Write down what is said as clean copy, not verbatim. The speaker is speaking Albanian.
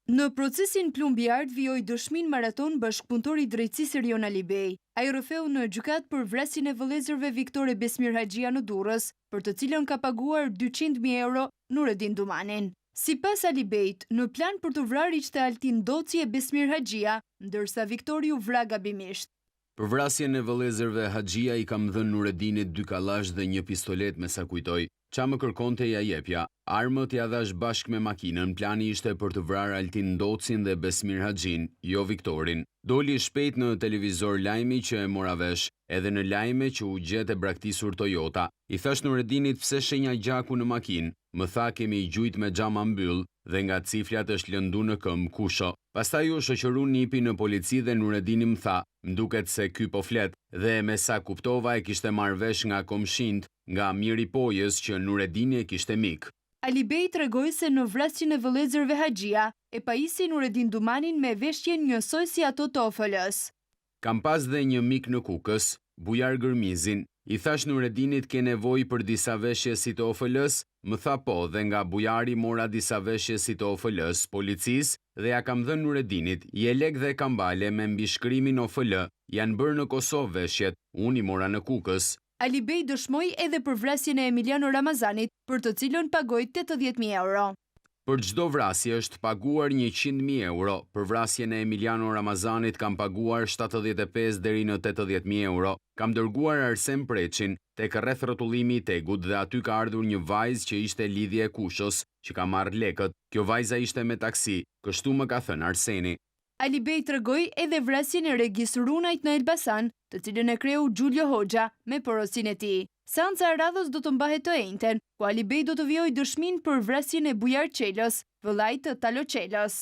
Në procesin plumbjard vijoi dëshmin maraton bashkëpunëtori i drejtësisë Rion Alibej. Ai rrëfeu në gjykat për vrasjen e vëllezërve Viktor e Besmir Haxhia në Durrës, për të cilën ka paguar 200.000 euro Nureddin Dumanin. Sipas Alibejt, në plan për të vrarë ishte Altin Doci e Besmir Haxhia, ndërsa Viktori u vra gabimisht. Për vrasjen e vëllezërve Haxhia i kam dhënë Nureddinit 2 kallash dhe 1 pistolet me sa kujtoj. Qa më kërkonte ja jepja, armët ja dhash bashk me makinën, plani ishte për të vrarë Altin Docin dhe Besmir Haxhin, jo Viktorin. Doli shpejt në televizor lajmi që e mora vesh, edhe në lajme që u gjet e braktisur Toyota. I thash Nureddinit pse shenja gjaku në makinë, më tha kemi i gjujt me xhama mbyll dhe nga ciflat është lëndu në këmbë kusho. Pastaj u shoqëru nipi në polici dhe Nureddini më tha, m'duket se ky po flet, dhe me sa kuptova e kishte marrë vesh nga komshint, nga miri pojës që Nureddini e kishte mik. Alibej tregoi se në vrasjen e vëllezërve Haxhia e pajisi Nureddin Dumanin me veshjen njësoj si ato të OFL-s. Kam pas dhe një mik në Kukës, Bujar Gërmizin. I thash Nureddinit ke nevojë për disa veshje si të OFL-s, më tha po dhe nga Bujari mora disa veshje si të OFL-s, policisë dhe ja kam dhënë Nureddinit, jelek dhe kambale me mbishkrimin OFL, janë bërë në Kosovë veshjet, unë i mora në Kukës. Alibej dëshmoi edhe për vrasjen e Emiliano Ramazanit, për të cilën pagoi 80.000 euro. Për çdo vrasje është paguar 100.000 euro, për vrasjen e Emiliano Ramazanit kam paguar 75 deri në 80.000 euro. Kam dërguar Arsem Preçin tek rreth rrotullimi i tegut dhe aty ka ardhur një vajzë që ishte lidhje e kushos, që ka marrë lekët. Kjo vajza ishte me taksi, kështu më ka thënë Arseni. Alibej tregoi edhe vrasjen e Regis Runajt në Elbasan, të cilën e kreu Giulio Hoxha me porosin e tij. Seanca e radhës do të mbahet të enjten, ku Alibej do të vijojë dëshmin për vrasjen e Bujar Çelës, vëllait të Talo Çelës.